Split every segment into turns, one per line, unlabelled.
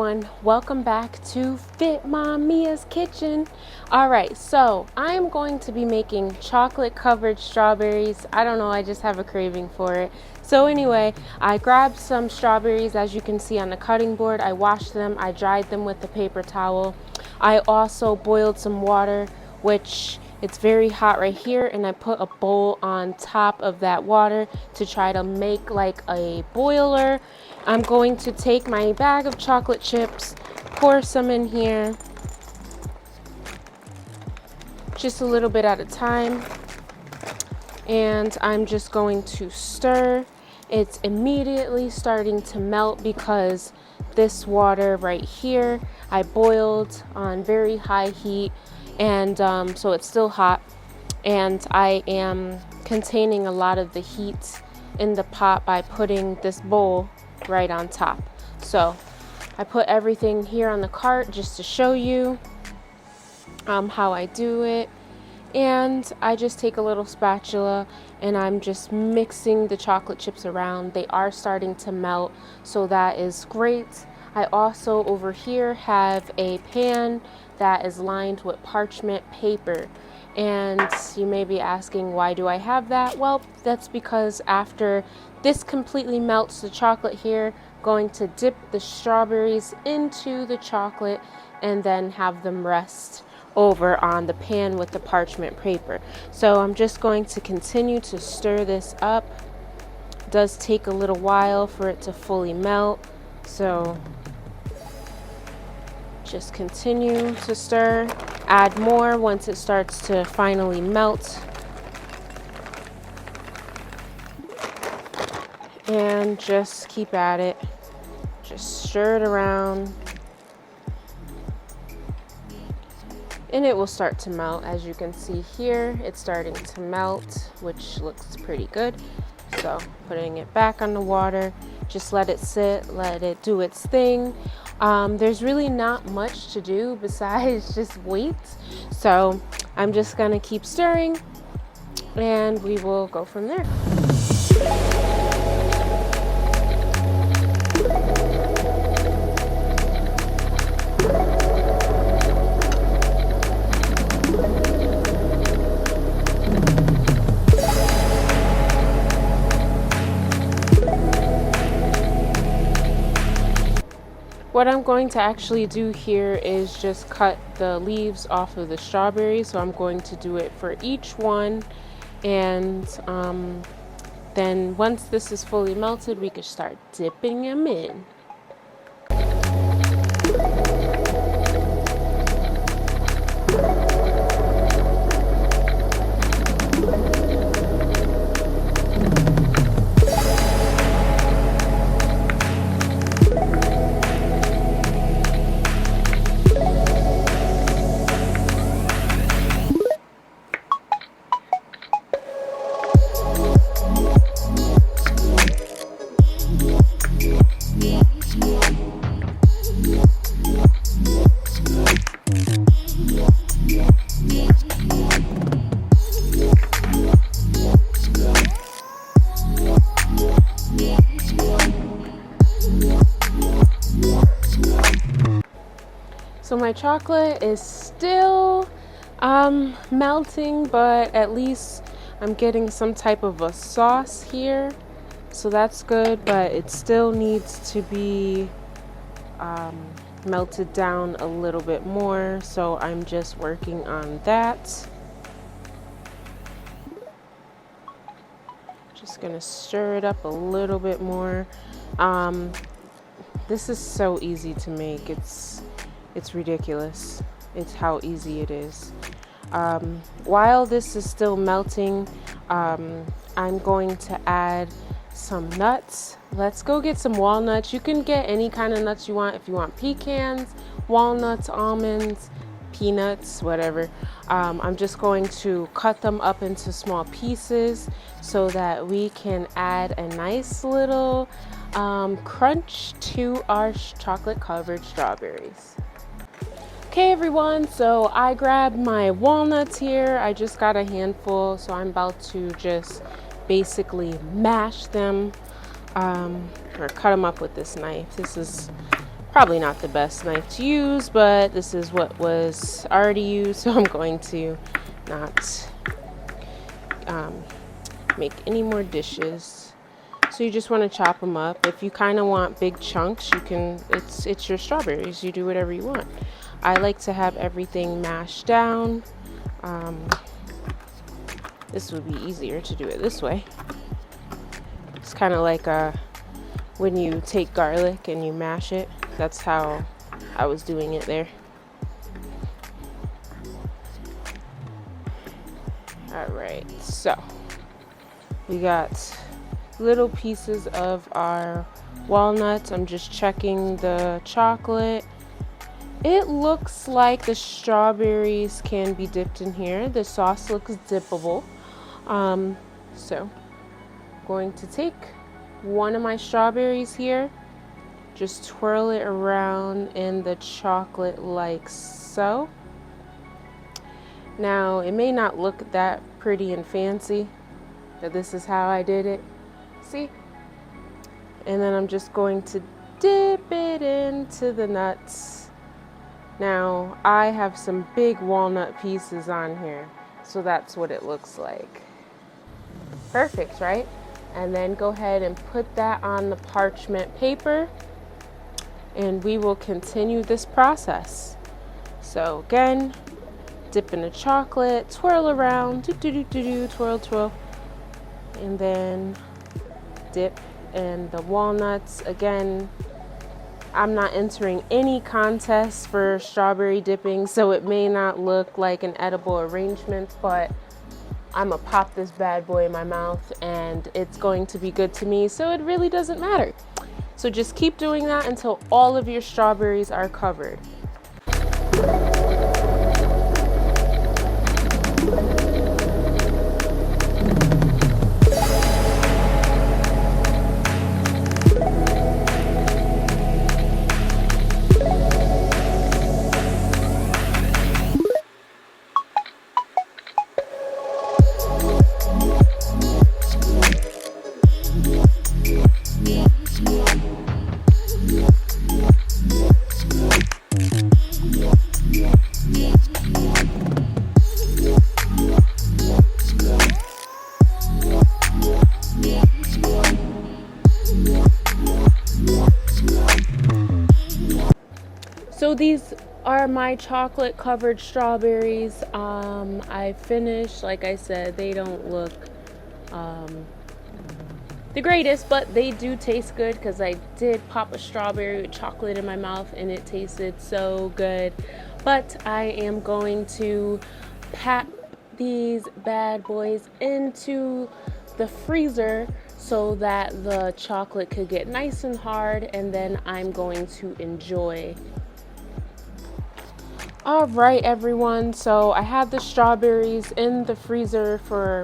everyone, welcome back to Fit Mom Mia's Kitchen. Alright, so I'm going to be making chocolate covered strawberries. I don't know, I just have a craving for it. So anyway, I grabbed some strawberries, as you can see on the cutting board. I washed them, I dried them with the paper towel. I also boiled some water, which it's very hot right here, and I put a bowl on top of that water to try to make like a boiler. I'm going to take my bag of chocolate chips, pour some in here, just a little bit at a time, and I'm just going to stir. It's immediately starting to melt because this water right here I boiled on very high heat, and so it's still hot, and I am containing a lot of the heat in the pot by putting this bowl right on top. So I put everything here on the cart just to show you how I do it, and I just take a little spatula and I'm just mixing the chocolate chips around. They are starting to melt, so that is great. I also over here have a pan that is lined with parchment paper, and you may be asking, why do I have that? Well, that's because after this completely melts the chocolate here, going to dip the strawberries into the chocolate and then have them rest over on the pan with the parchment paper. So I'm just going to continue to stir this up. It does take a little while for it to fully melt, so just continue to stir. Add more once it starts to finally melt. And just keep at it. Just stir it around. And it will start to melt. As you can see here, it's starting to melt, which looks pretty good. So putting it back on the water, just let it sit, let it do its thing. There's really not much to do besides just wait. So I'm just gonna keep stirring and we will go from there. What I'm going to actually do here is just cut the leaves off of the strawberries. So I'm going to do it for each one. And then once this is fully melted, we can start dipping them in. So my chocolate is still melting, but at least I'm getting some type of a sauce here. So that's good, but it still needs to be melted down a little bit more. So I'm just working on that. Just gonna stir it up a little bit more. This is so easy to make. It's ridiculous. It's how easy it is. While this is still melting, I'm going to add some nuts. Let's go get some walnuts. You can get any kind of nuts you want. If you want pecans, walnuts, almonds, peanuts, whatever. I'm just going to cut them up into small pieces so that we can add a nice little crunch to our chocolate covered strawberries. Okay everyone, so I grabbed my walnuts here. I just got a handful, so I'm about to just basically mash them or cut them up with this knife. This is Probably not the best knife to use, but this is what was already used, so I'm going to not make any more dishes. So you just want to chop them up. If you kind of want big chunks, you can, it's your strawberries. You do whatever you want. I like to have everything mashed down. This would be easier to do it this way. It's kind of like when you take garlic and you mash it. That's how I was doing it there. All right, so we got little pieces of our walnuts. I'm just checking the chocolate. It looks like the strawberries can be dipped in here. The sauce looks dippable. So I'm going to take one of my strawberries here, just twirl it around in the chocolate like so. Now, it may not look that pretty and fancy, but this is how I did it. See? And then I'm just going to dip it into the nuts. Now, I have some big walnut pieces on here, so that's what it looks like. Perfect, right? And then go ahead and put that on the parchment paper, and we will continue this process. So again, dip in the chocolate, twirl around, twirl, twirl, and then dip in the walnuts. Again, I'm not entering any contest for strawberry dipping, so it may not look like an edible arrangement, but I'm gonna pop this bad boy in my mouth and it's going to be good to me, so it really doesn't matter. So just keep doing that until all of your strawberries are covered. So these are my chocolate covered strawberries. I finished, like I said, they don't look the greatest, but they do taste good because I did pop a strawberry with chocolate in my mouth and it tasted so good. But I am going to pack these bad boys into the freezer so that the chocolate could get nice and hard, and then I'm going to enjoy. All right, everyone, so I had the strawberries in the freezer for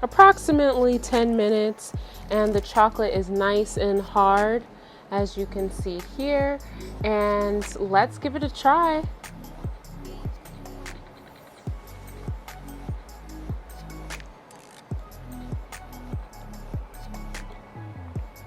approximately 10 minutes, and the chocolate is nice and hard, as you can see here, and let's give it a try.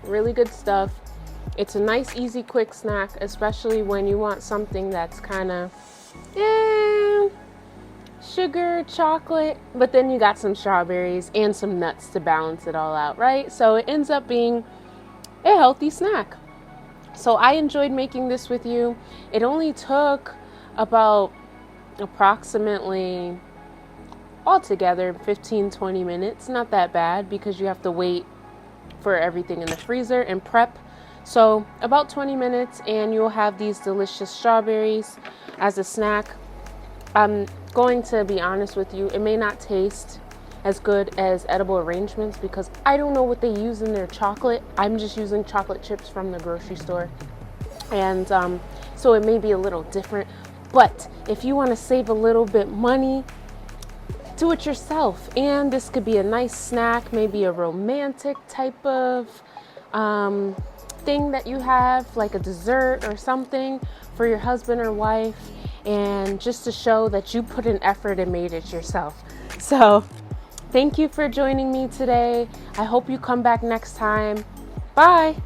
Really good stuff. It's a nice, easy, quick snack, especially when you want something that's kind of sugar, chocolate, but then you got some strawberries and some nuts to balance it all out, right? So it ends up being a healthy snack. So I enjoyed making this with you. It only took about approximately altogether 15-20 minutes. Not that bad because you have to wait for everything in the freezer and prep. So about 20 minutes and you'll have these delicious strawberries as a snack. I'm going to be honest with you, it may not taste as good as edible arrangements because I don't know what they use in their chocolate. I'm just using chocolate chips from the grocery store, and so it may be a little different. But if you want to save a little bit money, do it yourself, and this could be a nice snack, maybe a romantic type of thing that you have, like a dessert or something for your husband or wife, and just to show that you put an effort and made it yourself. So thank you for joining me today. I hope you come back next time. Bye.